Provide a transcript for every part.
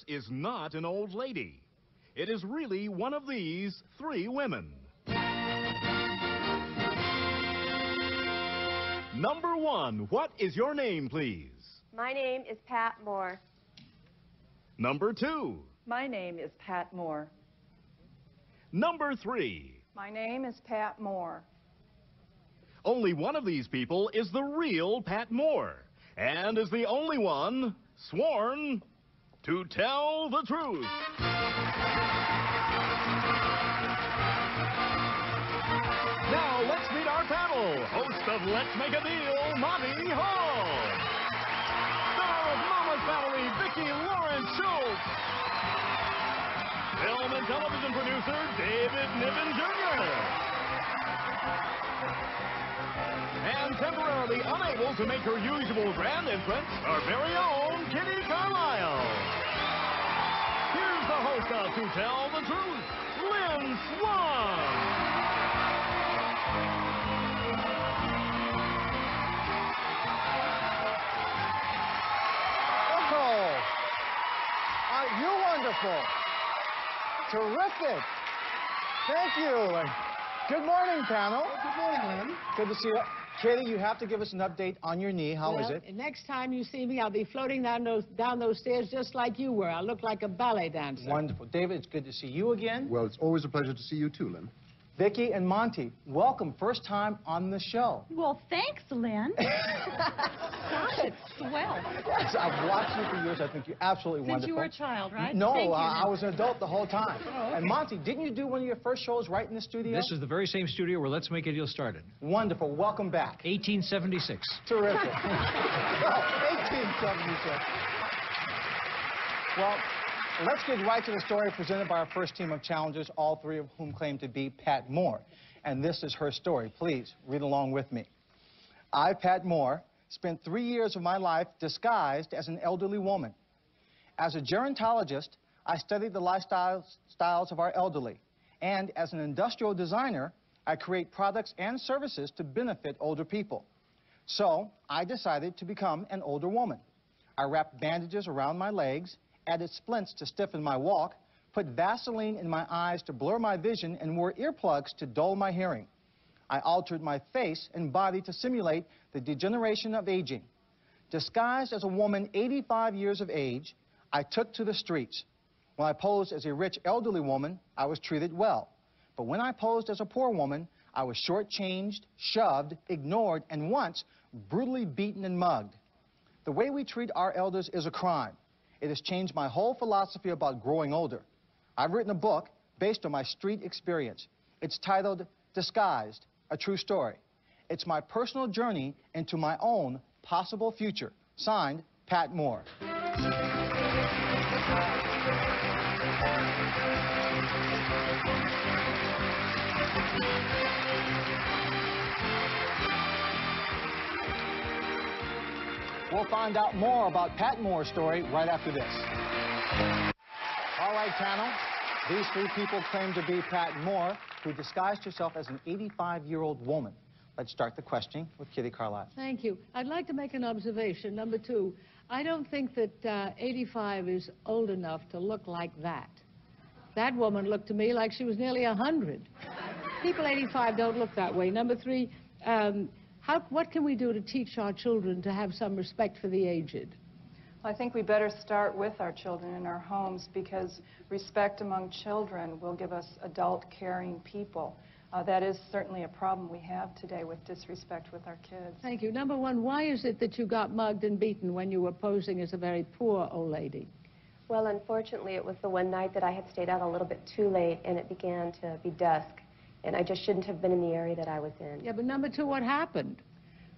is not an old lady. It is really one of these three women. Number one, what is your name, please? My name is Pat Moore. Number two. My name is Pat Moore. Number three. My name is Pat Moore. Only one of these people is the real Pat Moore, and is the only one sworn to tell the truth. Now let's meet our panel. Host of Let's Make a Deal, Monty Hall. Star of Mama's Valerie, Vicki Lawrence Schultz. Film and television producer, David Niven Jr. And temporarily unable to make her usual grand entrance, our very own Kitty Carlisle. Here's the host of To Tell the Truth, Lynn Swan. Oh, aren't you wonderful? Terrific. Thank you. Good morning, panel. Good morning, Lynn. Good to see you. Katie, you have to give us an update on your knee. How is it? Next time you see me, I'll be floating down those stairs just like you were. I'll look like a ballet dancer. Wonderful. David, it's good to see you again. Well, it's always a pleasure to see you too, Lynn. Vicki and Monty, welcome. First time on the show. Well, thanks, Lynn. Gosh, it's swell. Yes, I've watched you for years. I think you're absolutely Since wonderful. you were a child, right? No, Thank you, I was an adult the whole time. Oh, okay. And Monty, didn't you do one of your first shows right in the studio? This is the very same studio where Let's Make a Deal started. Wonderful. Welcome back. 1876. Terrific. 1876. Well, let's get right to the story presented by our first team of challengers, all three of whom claim to be Pat Moore. And this is her story. Please, read along with me. I, Pat Moore, spent 3 years of my life disguised as an elderly woman. As a gerontologist, I studied the lifestyles of our elderly. And as an industrial designer, I create products and services to benefit older people. So I decided to become an older woman. I wrapped bandages around my legs, added splints to stiffen my walk, put Vaseline in my eyes to blur my vision, and wore earplugs to dull my hearing. I altered my face and body to simulate the degeneration of aging. Disguised as a woman 85 years of age, I took to the streets. When I posed as a rich elderly woman, I was treated well. But when I posed as a poor woman, I was shortchanged, shoved, ignored, and once brutally beaten and mugged. The way we treat our elders is a crime. It has changed my whole philosophy about growing older. I've written a book based on my street experience. It's titled Disguised, a True Story. It's my personal journey into my own possible future. Signed, Pat Moore. We'll find out more about Pat Moore's story right after this. All right, panel. These three people claim to be Pat Moore, who disguised herself as an 85-year-old woman. Let's start the questioning with Kitty Carlisle. Thank you. I'd like to make an observation. Number two, I don't think that 85 is old enough to look like that. That woman looked to me like she was nearly 100. People 85 don't look that way. Number three, what can we do to teach our children to have some respect for the aged? I think we better start with our children in our homes, because respect among children will give us adult, caring people. That is certainly a problem we have today with disrespect with our kids. Thank you. Number one, why is it that you got mugged and beaten when you were posing as a very poor old lady? Well, unfortunately, it was the one night that I had stayed out a little bit too late, and it began to be dusk, and I just shouldn't have been in the area that I was in. Yeah, but number two, what happened?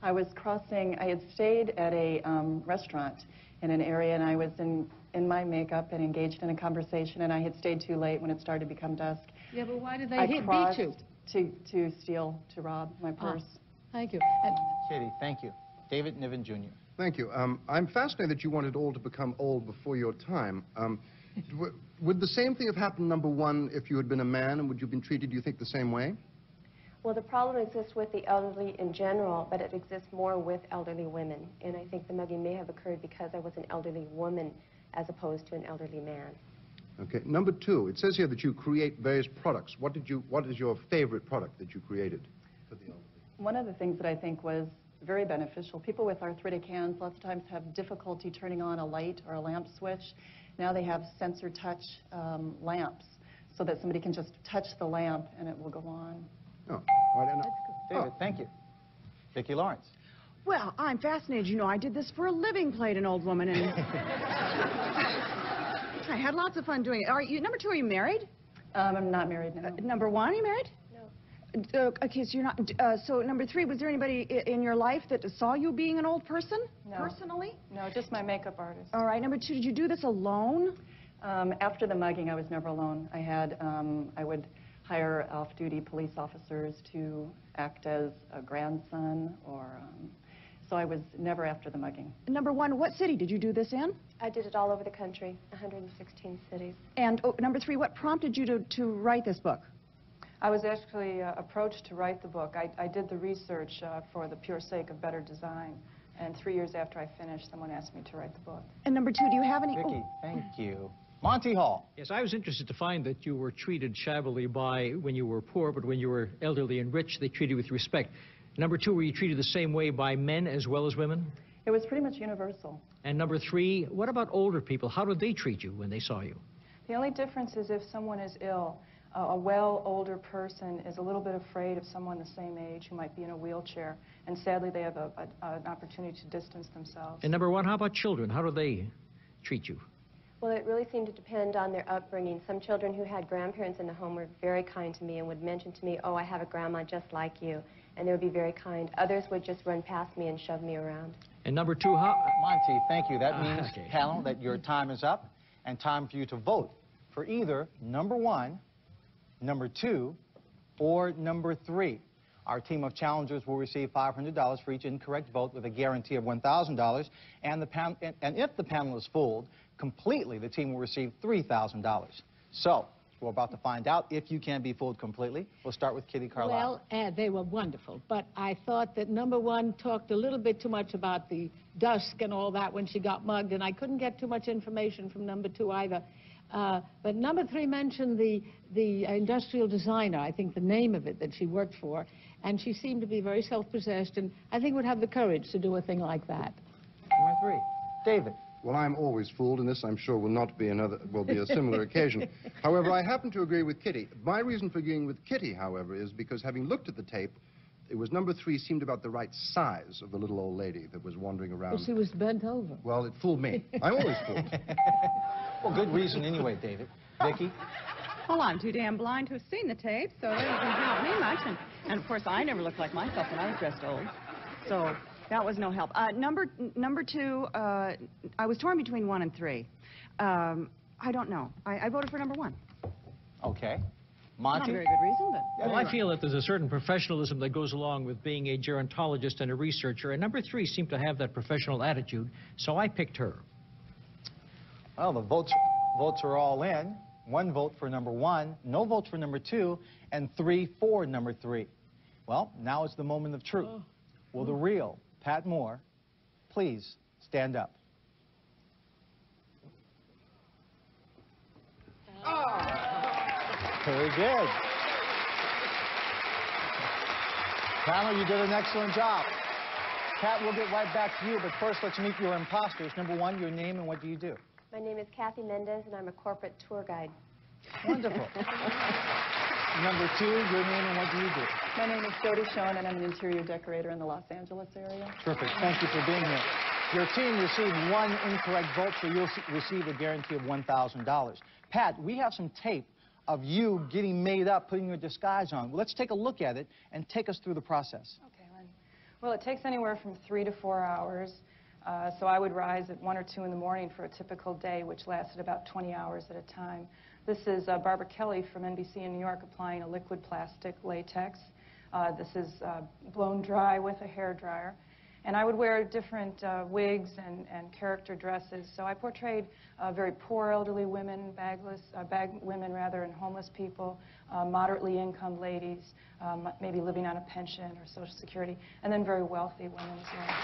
I had stayed at a restaurant in an area, and I was in my makeup and engaged in a conversation, and I had stayed too late when it started to become dusk. Yeah, but why did they I beat crossed you? To steal, to rob my purse. Thank you. Katie, thank you. David Niven Jr. Thank you. I'm fascinated that you wanted all to become old before your time. Would the same thing have happened, number one, if you had been a man, and would you have been treated, do you think, the same way? Well, the problem exists with the elderly in general, but it exists more with elderly women. And I think the mugging may have occurred because I was an elderly woman as opposed to an elderly man. Okay. Number 2, it says here that you create various products. What is your favorite product that you created for the elderly? One of the things that I think was very beneficial, people with arthritic hands lots of times have difficulty turning on a light or a lamp switch. Now they have sensor touch lamps so that somebody can just touch the lamp and it will go on. Oh, all right. David, thank you. Vicki Lawrence. Well, I'm fascinated. You know, I did this for a living, played an old woman, and I had lots of fun doing it. Number 2, are you married? I'm not married now. Number 1, are you married? No. Okay, so you're not. So number 3, was there anybody in your life that saw you being an old person? No. Personally? No, just my makeup artist. All right. Number 2, did you do this alone? After the mugging, I was never alone. I would hire off-duty police officers to act as a grandson, or so I was never after the mugging. Number 1, what city did you do this in? I did it all over the country, 116 cities. And number 3, what prompted you to write this book? I was actually approached to write the book. I did the research for the pure sake of better design. And 3 years after I finished, someone asked me to write the book. And number 2, do you have any... Vicki, thank you. Monty Hall. Yes, I was interested to find that you were treated shabbily when you were poor, but when you were elderly and rich, they treated you with respect. Number 2, were you treated the same way by men as well as women? It was pretty much universal. And number 3, what about older people? How did they treat you when they saw you? The only difference is if someone is ill. A older person is a little bit afraid of someone the same age who might be in a wheelchair, and sadly they have an opportunity to distance themselves. And number 1, how about children? How do they treat you? Well, it really seemed to depend on their upbringing. Some children who had grandparents in the home were very kind to me and would mention to me, oh, I have a grandma just like you, and they would be very kind. Others would just run past me and shove me around. And number 2, how... Monty, thank you. That means, okay. panel, that your time is up, and time for you to vote for either number 1, number 2, or number 3. Our team of challengers will receive $500 for each incorrect vote with a guarantee of $1,000. And if the panel is fooled completely, the team will receive $3,000. So, we're about to find out if you can be fooled completely. We'll start with Kitty Carlisle. Well, they were wonderful, but I thought that number 1 talked a little bit too much about the dusk and all that when she got mugged, and I couldn't get too much information from number 2 either. But number 3 mentioned the industrial designer, I think the name of it that she worked for, and she seemed to be very self-possessed, and I think would have the courage to do a thing like that. Number 3, David. Well, I'm always fooled, and this, I'm sure, will be a similar occasion. However, I happen to agree with Kitty. My reason for agreeing with Kitty, however, is because having looked at the tape, it was number 3 seemed about the right size of the little old lady that was wandering around. But she was bent over. Well, it fooled me. I'm always fooled. Well, good reason anyway, David. Vicki? Well, I'm too damn blind to have seen the tape, so that doesn't help me much. And of course, I never looked like myself when I was dressed old. So that was no help. Number 2, I was torn between 1 and 3. I don't know. I voted for number 1. Okay. Not Monty? a very good reason, but... Well, I feel that there's a certain professionalism that goes along with being a gerontologist and a researcher, and number 3 seemed to have that professional attitude, so I picked her. Well, the votes are all in. 1 vote for number 1, no votes for number 2, and 3 for number 3. Well, now is the moment of truth. Will the real Pat Moore please stand up? Very good. Panel, you did an excellent job. Pat, we'll get right back to you, but first let's meet your imposters. Number 1, your name and what do you do? My name is Kathy Mendez, and I'm a corporate tour guide. Wonderful. Number 2, your name and what do you do? My name is Jody Schoen, and I'm an interior decorator in the Los Angeles area. Terrific. Thank you for being here. Your team received 1 incorrect vote, so you'll receive a guarantee of $1,000. Pat, we have some tape of you getting made up, putting your disguise on. Well, let's take a look at it and take us through the process. Okay, Len. Well, it takes anywhere from 3 to 4 hours. So I would rise at 1 or 2 in the morning for a typical day, which lasted about 20 hours at a time. This is Barbara Kelly from NBC in New York applying a liquid plastic latex. This is blown dry with a hair dryer. And I would wear different wigs and character dresses. So I portrayed very poor elderly women, bag women rather, and homeless people, moderately income ladies, maybe living on a pension or Social Security, and then very wealthy women as well.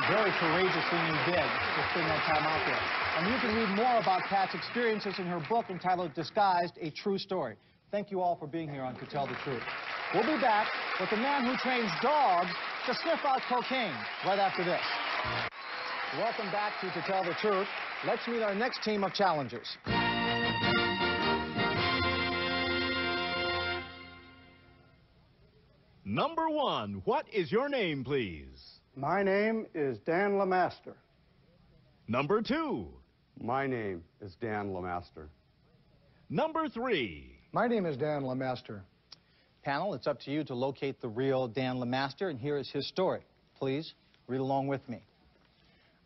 Very courageous thing you did to spend that time out there. And you can read more about Pat's experiences in her book entitled Disguised, A True Story. Thank you all for being here on To Tell the Truth. We'll be back with the man who trains dogs to sniff out cocaine right after this. Welcome back to Tell the Truth. Let's meet our next team of challengers. Number 1, what is your name, please? My name is Dan LeMaster. Number 2. My name is Dan LeMaster. Number 3. My name is Dan LeMaster. Panel, it's up to you to locate the real Dan LeMaster, and here is his story. Please read along with me.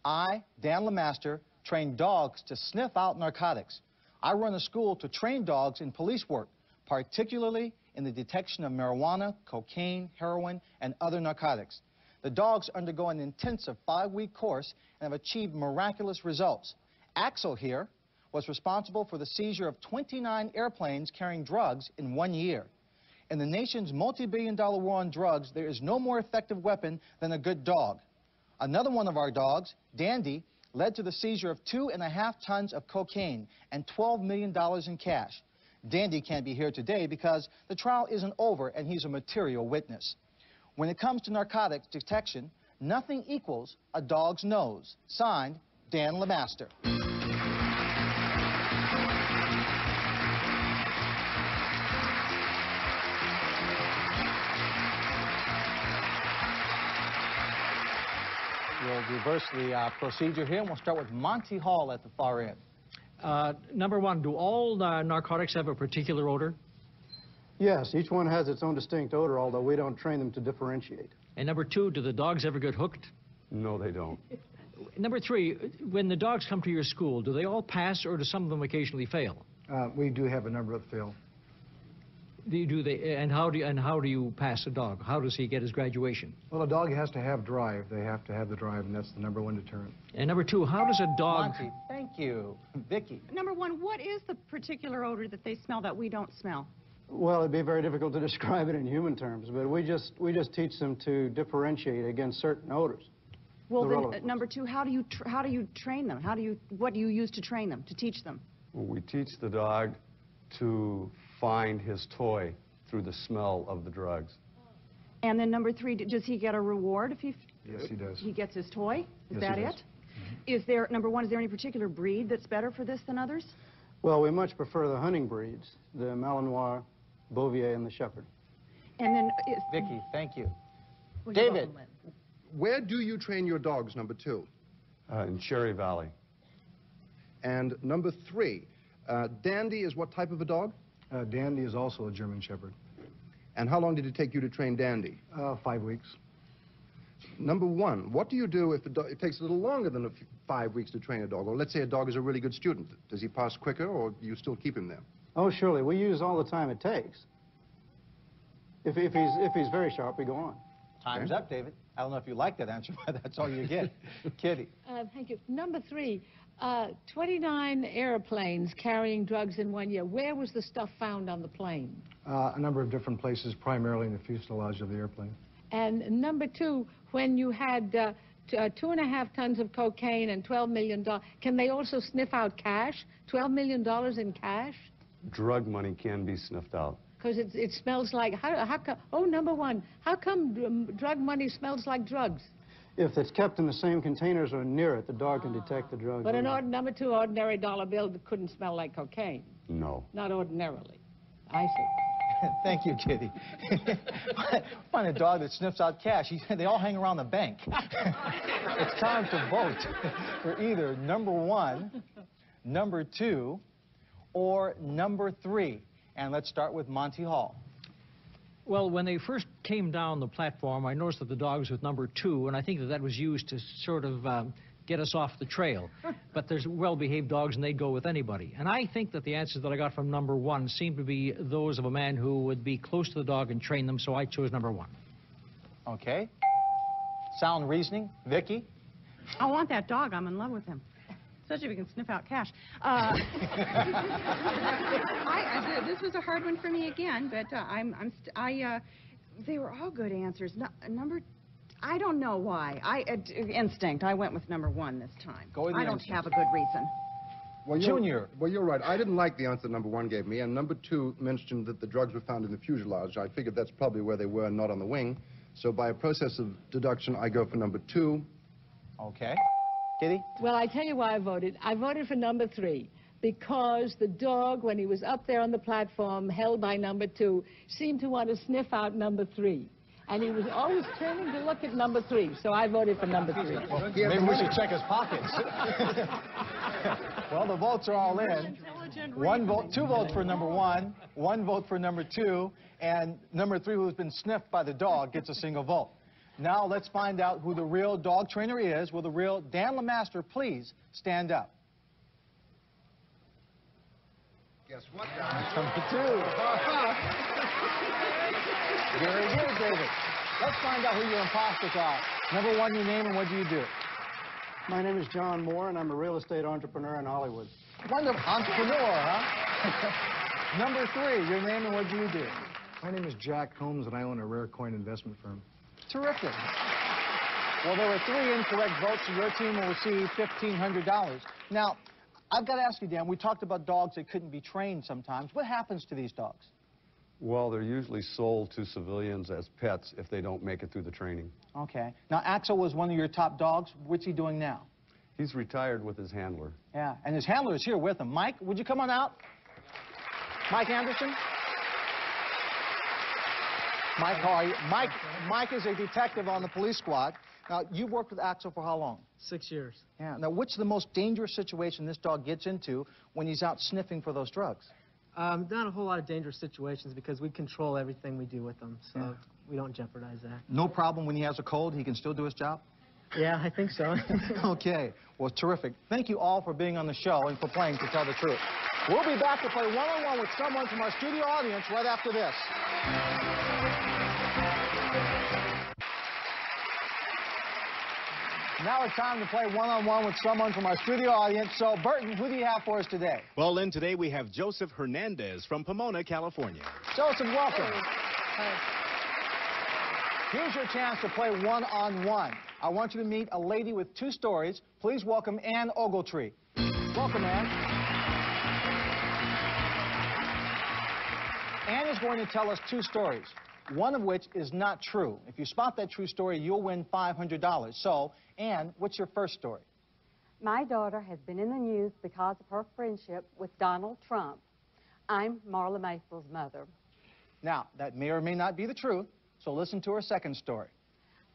I, Dan LeMaster, train dogs to sniff out narcotics. I run a school to train dogs in police work, particularly in the detection of marijuana, cocaine, heroin, and other narcotics. The dogs undergo an intensive 5-week course and have achieved miraculous results. Axel here was responsible for the seizure of 29 airplanes carrying drugs in 1 year. In the nation's multi-billion-dollar war on drugs, there is no more effective weapon than a good dog. Another one of our dogs, Dandy, led to the seizure of 2.5 tons of cocaine and $12 million in cash. Dandy can't be here today because the trial isn't over and he's a material witness. When it comes to narcotics detection, nothing equals a dog's nose. Signed, Dan LeMaster. We'll reverse the procedure here, and we'll start with Monty Hall at the far end. Number 1, do all narcotics have a particular odor? Yes, each one has its own distinct odor, although we don't train them to differentiate. And number 2, do the dogs ever get hooked? No, they don't. Number 3, when the dogs come to your school, do they all pass or do some of them occasionally fail? We do have a number that fail. And how do you pass a dog? How does he get his graduation? Well, a dog has to have drive. They have to have the drive, and that's the number 1 deterrent. And number 2, how does a dog... Monty, thank you. Vicky. Number 1, what is the particular odor that they smell that we don't smell? Well, it'd be very difficult to describe it in human terms, but we just teach them to differentiate against certain odors. Well, then, number 2, how do you train them? What do you use to train them, to teach them? Well, we teach the dog to find his toy through the smell of the drugs. And then number 3, does he get a reward if Yes, he does. he gets his toy? Is Yes, that he it? does. Is there, number 1, is there any particular breed that's better for this than others? Well, we much prefer the hunting breeds, the Malinois, Bouvier, and the Shepherd. And then... Vicky, thank you. Well, David. Where do you train your dogs, number 2? In Cherry Valley. And number 3, Dandy is what type of a dog? Dandy is also a German Shepherd. And how long did it take you to train Dandy? 5 weeks. Number 1, what do you do if it takes a little longer than 5 weeks to train a dog? Or let's say a dog is a really good student. Does he pass quicker, or do you still keep him there? Oh, surely. We use all the time it takes. If he's very sharp, we go on. Time's up, David. I don't know if you like that answer, but that's all you get. Kitty. Thank you. Number 3, 29 airplanes carrying drugs in 1 year. Where was the stuff found on the plane? A number of different places, primarily in the fuselage of the airplane. And number 2, when you had 2.5 tons of cocaine and $12 million, can they also sniff out cash? $12 million in cash? Drug money can be sniffed out. Because it smells like, how come, oh, number 1, how come drug money smells like drugs? If it's kept in the same containers or near it, the dog can detect the drug. But number 2, ordinary dollar bill couldn't smell like cocaine. No. Not ordinarily. I see. Thank you, Kitty. Find a dog that sniffs out cash. They all hang around the bank. It's time to vote for either number 1, number 2, or number 3. And let's start with Monty Hall. Well, when they first came down the platform, I noticed that the dogs with number 2, and I think that was used to sort of get us off the trail. But there's well-behaved dogs, and they'd go with anybody. And I think that the answers that I got from number 1 seemed to be those of a man who would be close to the dog and train them, so I chose number 1. Okay. Sound reasoning. Vicky? I want that dog. I'm in love with him. Especially if he can sniff out cash. This was a hard one for me again, but they were all good answers. I don't know why. Instinct. I went with number 1 this time. Go with the I don't instinct. have a good reason. Well, Junior. Well, you're right. I didn't like the answer number 1 gave me, and number 2 mentioned that the drugs were found in the fuselage. I figured that's probably where they were and not on the wing. So by a process of deduction, I go for number 2. Okay. Kitty? Well, I tell you why I voted. I voted for number 3 because the dog, when he was up there on the platform, held by number 2, seemed to want to sniff out number 3. And he was always turning to look at number 3, so I voted for number 3. Well, maybe we should check his pockets. Well, the votes are all in. 1 vote, 2 votes for number 1, 1 vote for number 2, and number 3, who's been sniffed by the dog, gets a single vote. Now let's find out who the real dog trainer is. Will the real Dan LeMaster please stand up? Guess what, guys? Number 2. Very good, David. Let's find out who your imposters are. Number 1, your name and what do you do? My name is John Moore, and I'm a real estate entrepreneur in Hollywood. Wonderful. Entrepreneur, huh? Number 3, your name and what do you do? My name is Jack Holmes, and I own a rare coin investment firm. Terrific. Well, there were 3 incorrect votes, so your team will receive $1,500. Now, I've got to ask you, Dan, we talked about dogs that couldn't be trained sometimes. What happens to these dogs? Well, they're usually sold to civilians as pets if they don't make it through the training. Okay. Now, Axel was one of your top dogs. What's he doing now? He's retired with his handler. Yeah, and his handler is here with him. Mike, would you come on out? Mike Anderson? Mike, how are you? Mike is a detective on the police squad. Now, you've worked with Axel for how long? 6 years. Yeah. Now, what's the most dangerous situation this dog gets into when he's out sniffing for those drugs? Not a whole lot of dangerous situations because we control everything we do with them, so we don't jeopardize that. No problem when he has a cold, he can still do his job? Yeah, I think so. Okay. Well, terrific. Thank you all for being on the show and for playing To Tell the Truth. We'll be back to play one-on-one with someone from our studio audience right after this. Now it's time to play one-on-one with someone from our studio audience. So, Burton, who do you have for us today? Well, Lynn, today we have Joseph Hernandez from Pomona, California. Joseph, welcome. Here's your chance to play one-on-one. I want you to meet a lady with 2 stories. Please welcome Ann Ogletree. Welcome, Ann. Ann is going to tell us 2 stories, one of which is not true. If you spot that true story, you'll win $500. So, Ann, what's your first story? My daughter has been in the news because of her friendship with Donald Trump. I'm Marla Maples' mother. Now, that may or may not be the truth, so listen to her second story.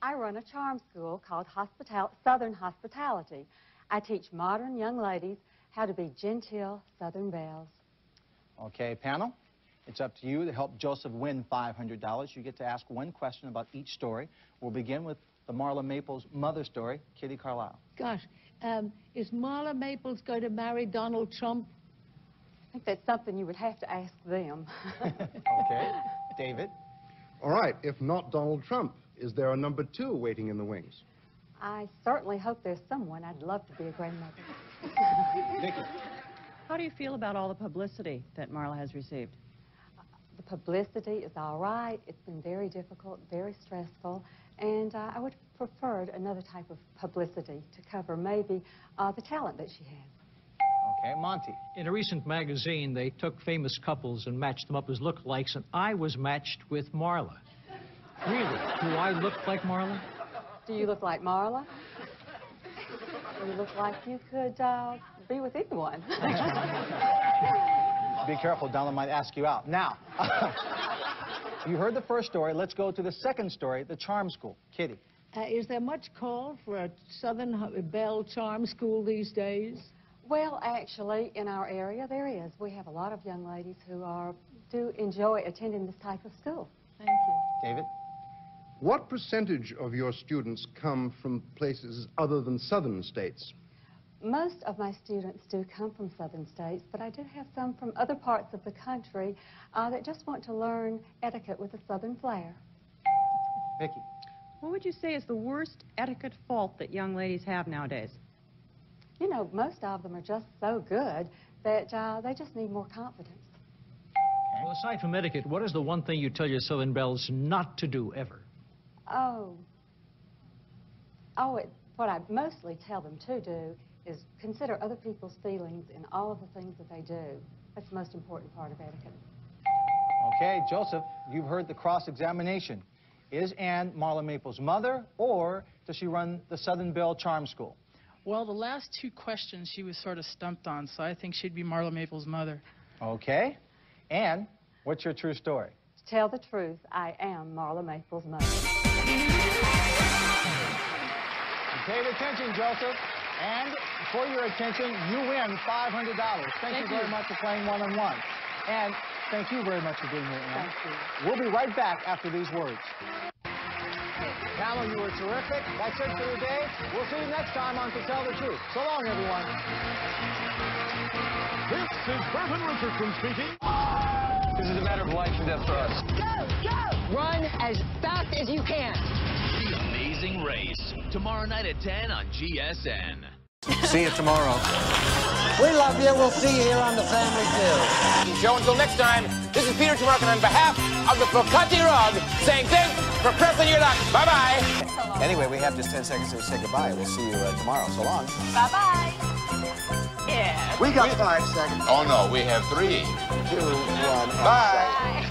I run a charm school called Southern Hospitality. I teach modern young ladies how to be genteel Southern belles. Okay, panel, it's up to you to help Joseph win $500. You get to ask 1 question about each story. We'll begin with the Marla Maples mother story, Kitty Carlisle. Gosh, is Marla Maples going to marry Donald Trump? I think that's something you would have to ask them. Okay. David? All right, if not Donald Trump, is there a number 2 waiting in the wings? I certainly hope there's someone. I'd love to be a grandmother. Nikki? How do you feel about all the publicity that Marla has received? The publicity is all right. It's been very difficult, very stressful, and I would have preferred another type of publicity to cover maybe the talent that she has. Okay, Monty. In a recent magazine, they took famous couples and matched them up as lookalikes, and I was matched with Marla. Really? Do I look like Marla? Do you look like Marla? You look like you could be with anyone. Be careful, Donald might ask you out. Now, you heard the first story. Let's go to the second story, the charm school. Kitty. Is there much call for a Southern Belle charm school these days? Well, actually, in our area, there is. We have a lot of young ladies who do enjoy attending this type of school. Thank you. David? What percentage of your students come from places other than southern states? Most of my students do come from southern states, but I do have some from other parts of the country that just want to learn etiquette with a southern flair. Vicki? What would you say is the worst etiquette fault that young ladies have nowadays? You know, most of them are just so good that they just need more confidence. Well, aside from etiquette, what is the one thing you tell your Southern belles not to do ever? Oh, what I mostly tell them to do is consider other people's feelings in all of the things that they do. That's the most important part of etiquette. Okay, Joseph, you've heard the cross-examination. Is Ann Marla Maples' mother, or does she run the Southern Belle Charm School? Well, the last two questions she was sort of stumped on, so I think she'd be Marla Maples' mother. Okay. Ann, what's your true story? To tell the truth, I am Marla Maples' mother. You paid attention, Joseph. And for your attention, you win $500. Thank you very much for playing one-on-one. And thank you very much for being here, Ann. Thank you. We'll be right back after these words. Pamela, you were terrific. That's it for today. We'll see you next time on To Tell the Truth. So long, everyone. This is Burton Richardson speaking. This is a matter of life and death for us. Go, go! Run as fast as you can. The Amazing Race. Tomorrow night at 10 on GSN. See you tomorrow. We love you. We'll see you here on The Family Feud. Show until next time, this is Peter Tomarkin on behalf of the Focati Rug saying thanks for pressing your luck. Bye-bye. Anyway, we have just 10 seconds to say goodbye. We'll see you tomorrow. So long. Bye-bye. Yeah. We got 5 seconds. Oh, no, we have 3, 2, 1. Bye.